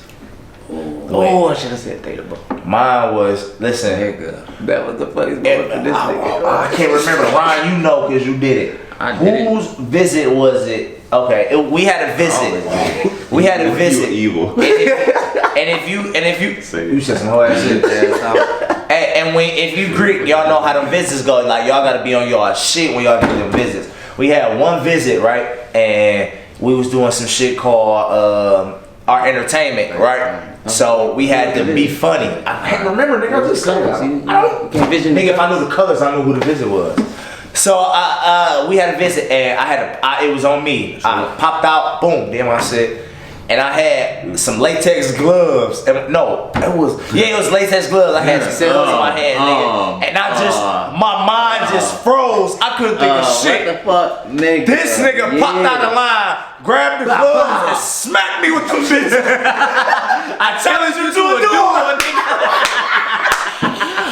Oh, I should have said theta, bro. Mine was. Listen. Nigga. That was the funniest moment for this nigga. I can't remember. Ryan, you know because you did it. I did it. Whose visit was it? Okay, we had a visit. We had a visit. You evil. And if you Say it. you said some whole ass shit. And if you Greek, y'all know how them visits go. Like y'all gotta be on y'all shit when y'all do them visits. We had one visit, right? And we was doing some shit called our entertainment, right? So we had to be funny. I can't remember, nigga. I just said Colors, it. you can't vision. Nigga, if I knew the colors, I knew who the visit was. So we had a visit, and it was on me. I popped out, boom, damn, I said, and I had some latex gloves. And no, it was latex gloves. I had some gloves in my hand, nigga. And my mind just froze. I couldn't think of shit. What the fuck, nigga? This nigga popped out of line, grabbed the gloves, and smacked me with them bitches. I challenge you to a duel, nigga.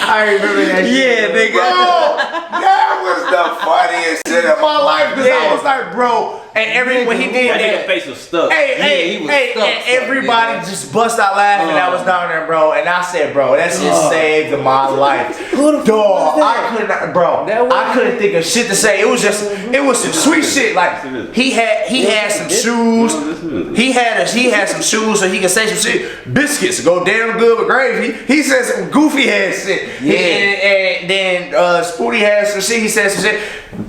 I remember that shit. Yeah, nigga. Bro, that was the funniest shit in my life. Cause I was like, bro, and when he did That nigga that, face was stuck. Hey, and everybody just bust out laughing. That was down there, bro. And I said, bro, that shit saved my life. Dog, I couldn't think of shit to say. It was some sweet shit. Like he had some shoes. He had some shoes so he could say some shit. Biscuits go damn good with gravy. He said some goofy ass shit. Yeah. And then Spooty had some shit. He said some shit.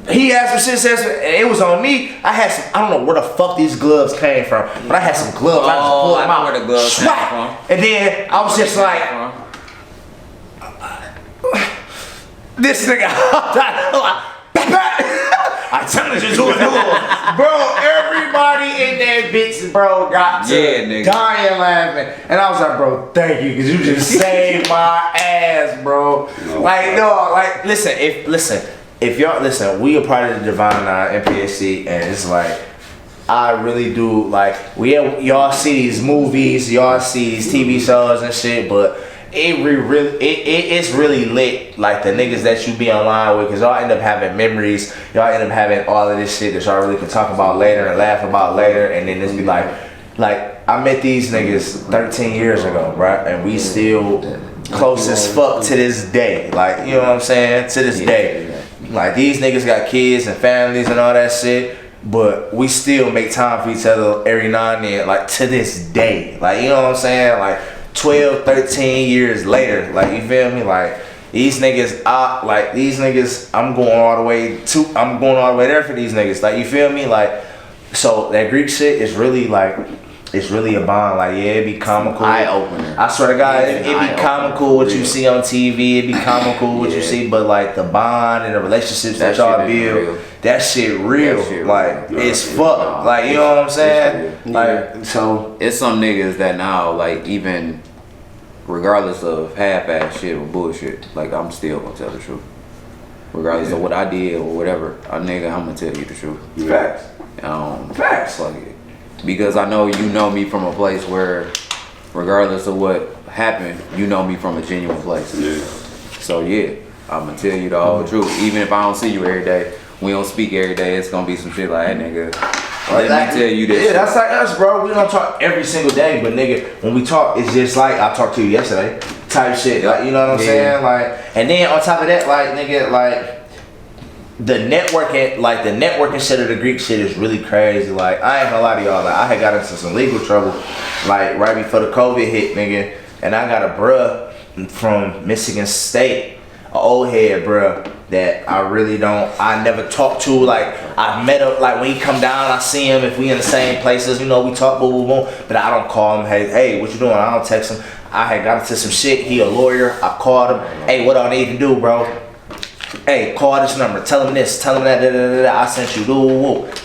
He had some shit. Said some, and it was on me. I don't know where the fuck these gloves came from, but I had some gloves. I just pulled them out. Where the gloves came from. And then I was just like, this nigga. I challenge you to a duel. Bro, everybody in that bitch, bro, got to dying laughing. And I was like, bro, thank you, because you just saved my ass, bro. If y'all listen, we are part of the Divine Nine NPSC, and it's like, I really do, like, y'all see these movies, y'all see these TV shows and shit, but it's really lit, like the niggas that you be online with, because y'all end up having memories, y'all end up having all of this shit that y'all really can talk about later and laugh about later, and then it's be like I met these niggas 13 years ago, right, and we still close as fuck to this day, like, you know what I'm saying, to this day. Like, these niggas got kids and families and all that shit, but we still make time for each other every now and then, like, to this day. Like, you know what I'm saying? Like, 12, 13 years later, like, you feel me? Like, these niggas, I'm going all the way there for these niggas. Like, you feel me? Like, so that Greek shit is really, like, it's really a bond. Like, yeah, it be comical. Eye opener. I swear to God, it be comical what you see on TV. It be comical what you see, but like the bond and the relationships that y'all build, that shit real. Like, it's fuck. Like, you know what I'm saying? Like, so it's some niggas that now, like, even regardless of half-ass shit or bullshit, like, I'm still gonna tell the truth. Regardless of what I did or whatever, I'm gonna tell you the truth. Facts. Facts. Fuck it. Because I know you know me from a place where, regardless of what happened, you know me from a genuine place. Yeah. So yeah, I'm gonna tell you the whole truth. Even if I don't see you every day, we don't speak every day, it's gonna be some shit like, hey nigga, let me tell you this. Yeah, that's like us, bro. We don't talk every single day, but nigga, when we talk, it's just like I talked to you yesterday type shit. Like, you know what I'm saying? Like, and then on top of that, like, nigga, like, the networking shit of the Greek shit is really crazy. Like, I ain't gonna lie to y'all, like, I had got into some legal trouble, like, right before the COVID hit, nigga, and I got a bruh from Michigan State, an old head bruh, that I never talked to. Like, I met him, like, when he come down, I see him, if we in the same places, you know, we talk, boom, boom, boom, but I don't call him, hey, what you doing? I don't text him. I had got into some shit, he a lawyer, I called him, hey, what I need to do, bro? Hey, call this number, tell him this, tell him that, I sent you,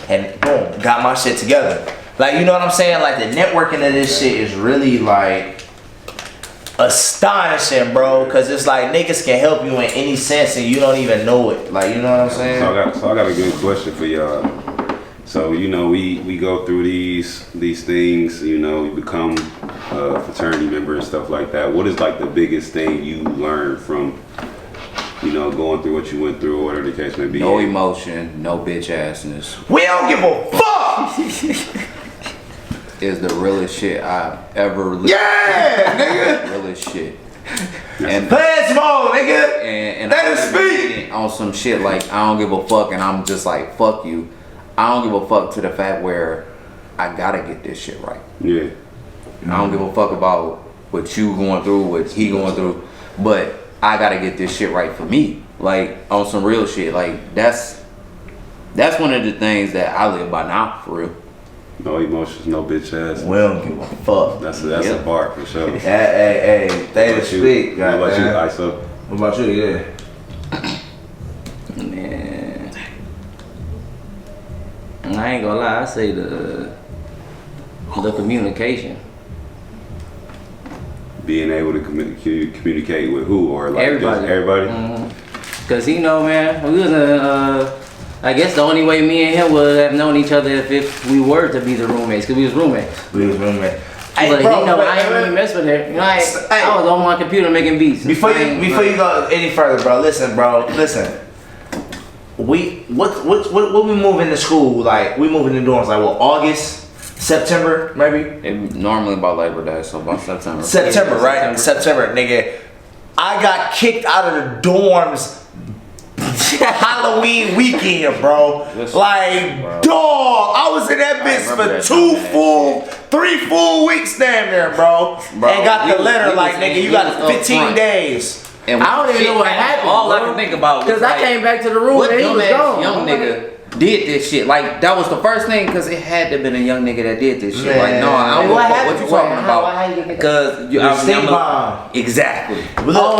and boom, got my shit together. Like, you know what I'm saying? Like, the networking of this shit is really, like, astonishing, bro, because it's like niggas can help you in any sense and you don't even know it. Like, you know what I'm saying? So I got a good question for y'all. So, you know, we go through these things, you know, we become a fraternity member and stuff like that. What is, like, the biggest thing you learned from, you know, going through what you went through or whatever the case may be? No emotion, no bitch assness. We don't give a fuck! Is the realest shit I've ever lived. Yeah, nigga! Realest shit. And play small, nigga! And let us speak! On some shit like, I don't give a fuck, and I'm just like, fuck you. I don't give a fuck to the fact where I gotta get this shit right. Yeah. I don't give a fuck about what you going through, what he going through, but I gotta get this shit right for me. Like, on some real shit. Like, that's one of the things that I live by now, for real. No emotions, no bitch ass. We don't give a fuck. That's a bar for sure. Hey, they to speak. What about you, ISO? What about you, yeah? Man, I ain't gonna lie, I say the The communication. Being able to communicate with who or like Everybody. just everybody. Cause you know, man, we was I guess the only way me and him would have known each other if we were to be the roommates, cause we was roommates. We was roommates. But he know I ain't really mess with him. You know, I was on my computer making beats. Before you go any further, bro, listen. What we moving to school, like we moving to dorms like what, August, September, maybe? Normally about Labor Day, so about September. September, right? September, nigga. I got kicked out of the dorms Halloween weekend, bro. Like, dog, I was in that bitch for 3 full weeks damn there, bro. And got the letter like, nigga, you got 15 days. And I don't even know what happened. All I can think about was because I came back to the room what and he was gone. young nigga did this shit. Like that was the first thing, because it had to have been a young nigga that did this shit. Man. Like no, I don't know What what happened? you talking How about. you get that? Because you The stink bomb. Exactly. Look,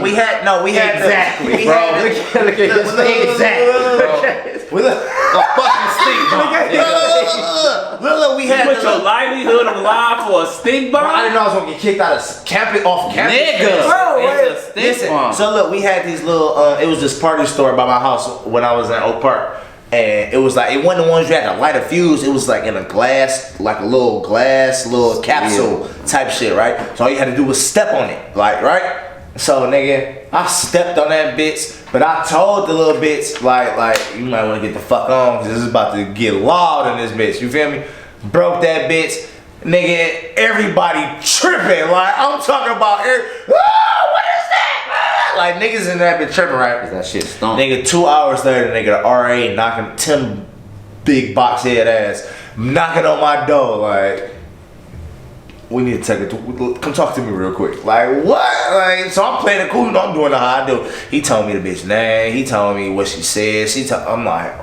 we had Exactly, we bro. had Look at his face. Exactly. Look, A fucking stink bomb. look, we had Put your livelihood on the line for a stink Bro, I bomb? didn't know I was gonna get kicked out of campus off campus. Nigga. Bro, It's wait. a stink Listen, bomb. so look, we had these little. It was this party store by my house when I was in Oak Park, and it was like it wasn't the ones you had to light a fuse. It was like in a glass, like a little glass, little capsule type shit, right? So all you had to do was step on it, like right. So nigga, I stepped on that bitch, but I told the little bitch like you might want to get the fuck on, cause this is about to get loud in this bitch. You feel me? Broke that bitch. Nigga, everybody tripping. Like, I'm talking about, what is that? Like, niggas in that bitch tripping, right? That shit stunk. Nigga, 2 hours later, nigga, the RA knocking Tim big box head ass, knocking on my door, like, we need to take it. Come talk to me real quick. Like, what? Like, so I'm playing it cool. You know, I'm doing the how I do. He told me the bitch name. He told me what she said. I'm like,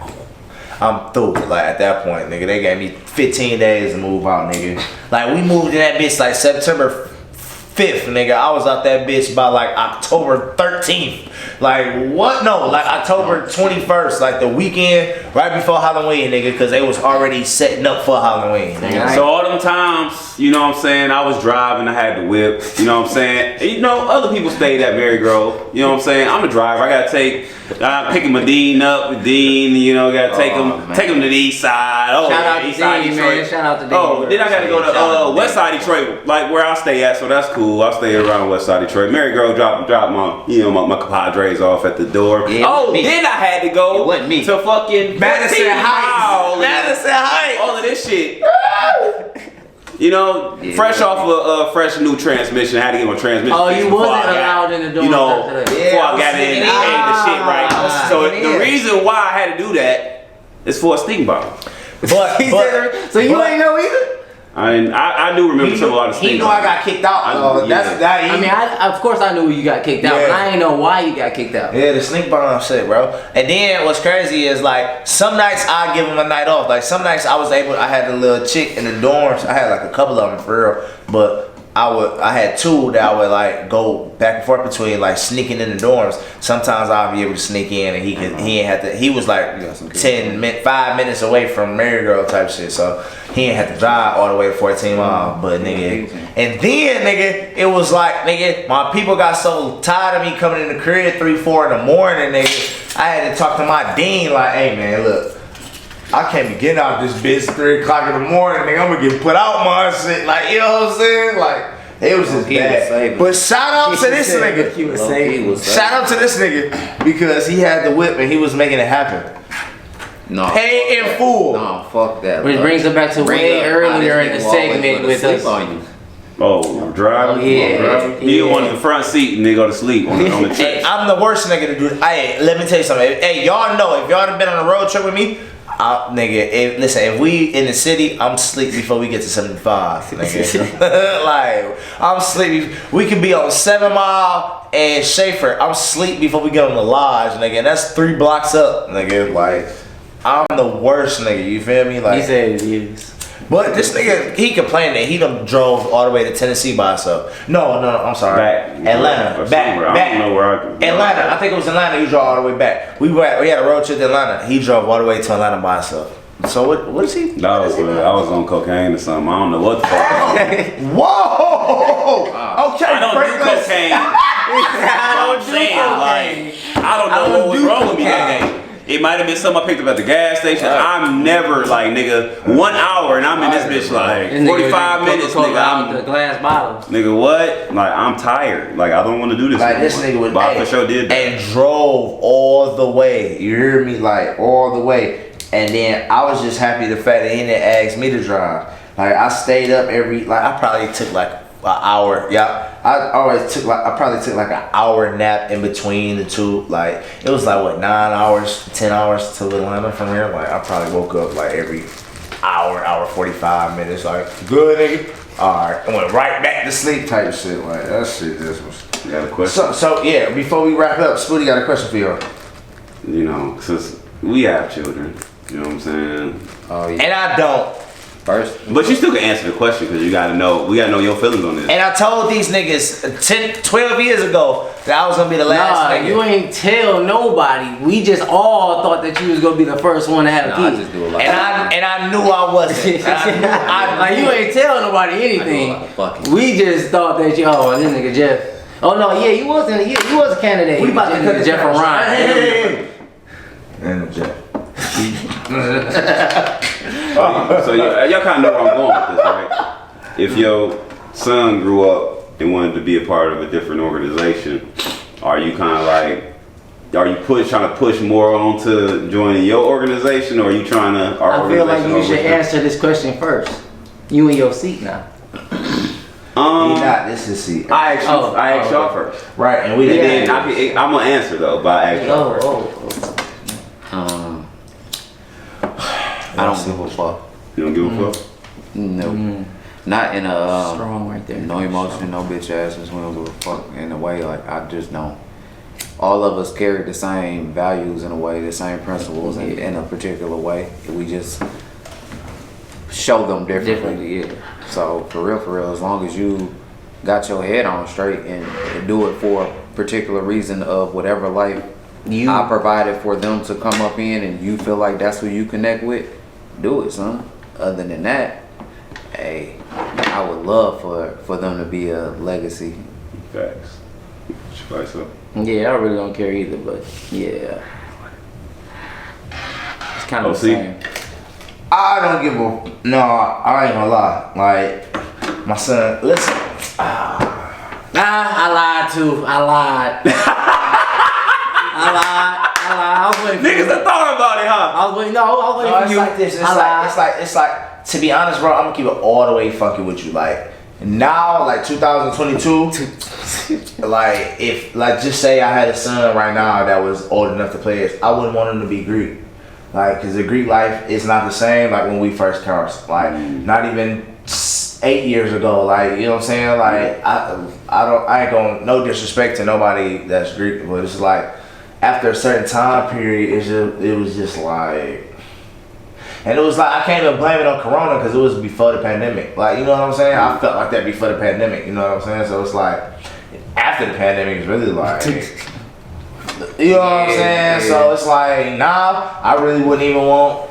I'm through. Like, at that point, nigga, they gave me 15 days to move out, nigga. Like, we moved in that bitch like September 5th, nigga. I was out that bitch by like October 13th. Like, what? No, like October 21st, like the weekend right before Halloween, nigga, because they was already setting up for Halloween, nigga. So all them times, you know what I'm saying, I was driving, I had the whip, you know what I'm saying? And, you know, other people stayed at Mary Grove, you know what I'm saying? I'm a driver, I gotta picking my Dean up with Dean, you know, gotta take him to the east side. Oh, Shout out to east side Dean, Detroit. man. Shout out to Dean. Oh, then I gotta go to west side Detroit, like where I stay at, so that's cool. I stay around west side Detroit. Mary Grove drop my, you know, my compadres off at the door. Yeah, oh, me. then I had to go It wasn't me. to fucking Madison 14 Heights. Mile, Madison Heights. all of this shit. You know, fresh off a fresh new transmission. I had to get my transmission. Oh, fixed you before wasn't I got, allowed in the door You know, after that. before I got in and paid the shit right. So yeah. the reason why I had to do that is for a stink bomb. But So you ain't know either? I do remember some a lot of he stink knew bombs. I got kicked out. I mean, of course I knew you got kicked out, but Yeah. I ain't know why you got kicked out. Yeah, the sneak bomb shit, bro. And then what's crazy is like some nights I give him a night off. Like some nights I had a little chick in the dorms. I had like a couple of them for real, but I had two that I would like go back and forth between, like sneaking in the dorms. Sometimes I'll be able to sneak in and he ain't have to. He was like 5 minutes away from Mary Girl type shit, so he ain't have to drive all the way to 14 miles. But nigga, and then nigga, it was like nigga, my people got so tired of me coming in the crib 3-4 in the morning, nigga. I had to talk to my dean like, hey man, look. I can't be getting out this bitch 3 o'clock in the morning, nigga. I'm gonna get put out my shit. Like, you know what I'm saying? Like, it was just bad. But shout out to this nigga. Shout out to this nigga because he had the whip and he was making it happen. No. Pay in full. No, fuck that. Which brings us back to way earlier in the segment with us. Oh, driving? Oh, yeah. Driving? You Yeah. on the front seat and they go to sleep on the Hey, trip. I'm the worst nigga to do it. Hey, let me tell you something. Hey, y'all know if y'all done been on a road trip with me, nigga, listen, if we in the city, I'm sleep before we get to 75, nigga. Like, I'm sleep. We could be on 7 Mile and Schaefer. I'm sleep before we get on the lodge, nigga. And that's 3 blocks up, nigga. Like, I'm the worst nigga. You feel me? Like, He said it is. but this nigga, he complained that he done drove all the way to Tennessee by himself. No, I'm sorry. Back. Atlanta. Back. I don't know where Atlanta. I think it was Atlanta. He drove all the way back. We had a road trip to Atlanta. He drove all the way to Atlanta by himself. So what is he? I was on cocaine or something. I don't know what the fuck. Whoa! Okay, I don't do Franklin. cocaine. I'm saying, like, I don't know what was wrong with me that day. It might have been something I picked up at the gas station. I'm never like, nigga, 1 hour and I'm in this bitch like 45 minutes, nigga. I'm the glass bottle. Nigga, what? Like, I'm tired. Like, I don't want to do this. Like this anymore. nigga was, But I for sure did that. and drove all the way. You hear me? Like all the way. And then I was just happy the fact that he didn't ask me to drive. Like I stayed up I probably took like an hour. Yeah, I probably took like an hour nap in between the two. Like it was like what 9 hours, 10 hours to Atlanta from here. Like I probably woke up like every hour 45 minutes. Like good nigga. All right, I went right back to sleep type shit. Like that shit just was. You got a question? So yeah, before we wrap up, Spooty got a question for you. You know, since we have children, you know what I'm saying? Oh yeah. And I don't. First. But you still can answer the question because we gotta know your feelings on this. And I told these niggas 10, 12 years ago that I was gonna be the last nigga. You ain't tell nobody. We just all thought that you was gonna be the first one to have a I kid. just do a lot. And I knew I wasn't. Like you ain't tell nobody anything. I do a lot of fucking. We just thought that this nigga Jeff. Oh no, yeah, you was a candidate. We about to cut Jeff and Ryan. Hey. And Jeff. So y'all kind of know where I'm going with this, right? If your son grew up and wanted to be a part of a different organization, are you kind of like, trying to push more onto joining your organization, or are you trying to? I feel like you should answer this question first. You in your seat now. He not. This is seat. I asked y'all first, Right, and we and didn't. then I'm gonna answer though, but I asked y'all first. I don't give a fuck. You don't give a fuck? No. Not in a Strong right there. no emotion, no bitch asses. We don't give a fuck in a way. Like I just don't. All of us carry the same values in a way, the same principles in a particular way. We just show them differently. Yeah. So for real, as long as you got your head on straight and do it for a particular reason of whatever life I provided for them to come up in, and you feel like that's who you connect with, do it, son. Other than that, hey, I would love for them to be a legacy. Facts. Should I say? Yeah, I really don't care either, but yeah. It's kind of the see? same. I don't give a. No, I ain't gonna lie. Like my son. Listen. I lied too. I lied. I was waiting for Niggas have thought about it, huh? I was waiting. No, I was waiting No, for it's you. like this. It's like. To be honest, bro, I'm gonna keep it all the way fucking with you. Like now, like 2022. Like if, like, just say I had a son right now that was old enough to play it, I wouldn't want him to be Greek. Like, cause the Greek life is not the same like when we first crossed. Like, not even 8 years ago. Like, you know what I'm saying? Like, I ain't gonna, no disrespect to nobody that's Greek, but it's like after a certain time period, it was just like. And it was like, I can't even blame it on Corona because it was before the pandemic. Like, you know what I'm saying? I felt like that before the pandemic, you know what I'm saying? So it's like, after the pandemic, it's really like, you know what I'm saying? So it's like, nah, I really wouldn't even want,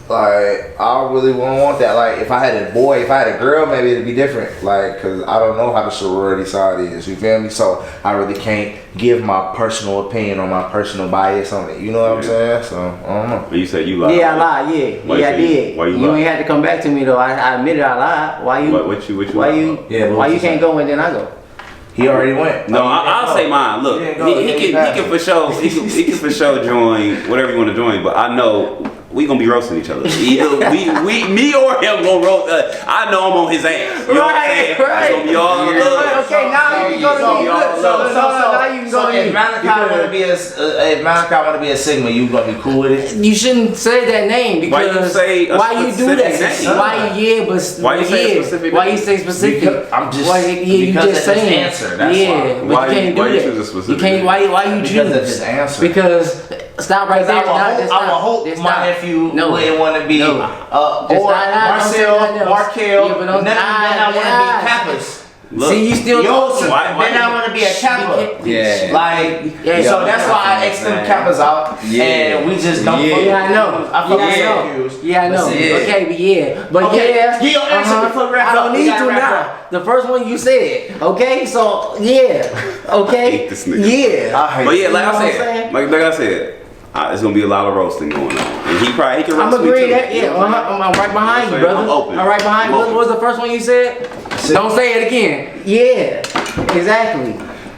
like, I really wouldn't want that. Like, if I had a boy, if I had a girl, maybe it'd be different. Like, because I don't know how the sorority side is, you feel me? So I really can't give my personal opinion or my personal bias on it. You know what I'm saying? So, I don't know. You said you lied. Yeah, I lied. Yeah, Why yeah, I you say- did. why you You lied? ain't had to come back to me though. I admitted I lied. Why you? What you Why lied you? about? Yeah, what why was you you can't go and then I go? He already went. No, Oh, you I'll didn't say go. mine. Look, You didn't go. he You can didn't for sure he can for sure join whatever you want to join. But I know we gonna be roasting each other. Either me or him gonna roast. I know I'm on his ass. You know what I'm saying? It's gonna be all love. Okay, now you can go to me. Good. So now you can go to if me. Malachi want to be a Sigma, you gonna be cool with it? You shouldn't say that name because Why you say a why you do specific that? name? Why you Why you say a specific Why name? you say specific? Because I'm just- why, you because just of his saying answer, that's yeah, why. but Why you can't you do that. choose a specific You can't. name? Why you Because of choose? his answer. Because stop right there. I would hope my nephew wouldn't want to be No. or Marcel, Yeah, but Markel, don't- none of them want to be yeah. Kappas. Look. See, you still Yo, so Why- then I want to be a Kappa. Yeah. Like, Yeah, so yeah. that's why I X them Man. Kappas out, Yeah. and we just don't. Yeah. fuck Yeah, I know. I fuck yeah, with I know. Syracuse. Yeah, I know. But see, Okay, but yeah. But Okay, yeah. give your answer before we wrap I up. don't We need gotta to wrap now. up. The first one you said. Okay, so yeah. Okay. hate this nigga. Yeah. I hate But yeah, you. like You know I what I'm said, saying? like I said, it's gonna be a lot of roasting going on, and he can I'm roast me agreeing too. that. You Yeah, know what I'm saying? I'm right behind you, I'm brother. open. I'm right behind you. I'm What was the first one you said? Don't say it again. Yeah. Exactly.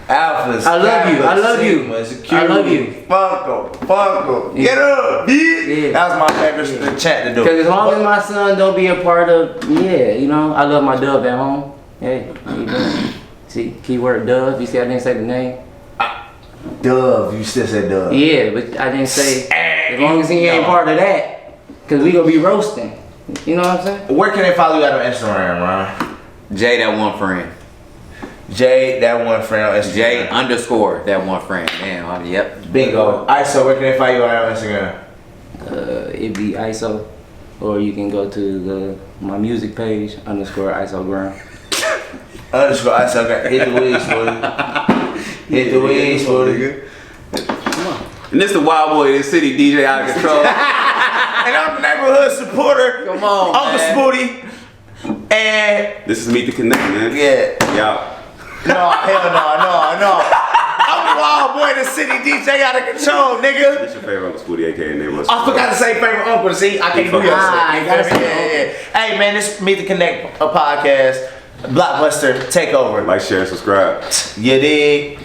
Alphas. I love you. I love you. Sigmas, I love you. Funko. Yeah. Get up, bitch. Yeah. That was my favorite chant to do. Because as long as my son don't be a part of, you know, I love my dove at home. Hey, how you doing? See, keyword dove. You see, I didn't say the name. Dove, you still said Dove. Yeah, but I didn't say as long as he ain't part of that, because we gonna be roasting. You know what I'm saying? Where can they follow you out on Instagram, Ron? Jay, that one friend. Jay, that one friend on Instagram. Jay _ that one friend. Damn, yep. Bingo. Alright, so where can they follow you out on Instagram? It'd be ISO, or you can go to my music page _ISOgram. Underscore ISO. Okay, hit the wigs for you. Hit the wigs for you. And this the wild boy of this city, DJ out of control. And I'm the neighborhood supporter. Come on, Uncle man. Spooty. And This is Meet the Connect, man. yeah. Y'all. No, hell no. I'm the wild boy of the city, DJ out of control, nigga. This your favorite Uncle Spooty, aka Neighborhood. I forgot to say favorite uncle. See, I can't do your Ah, you gotta shit. say Yeah. Hey man, this Meet the Connect a podcast. Blockbuster takeover. Like, share, and subscribe. You dig?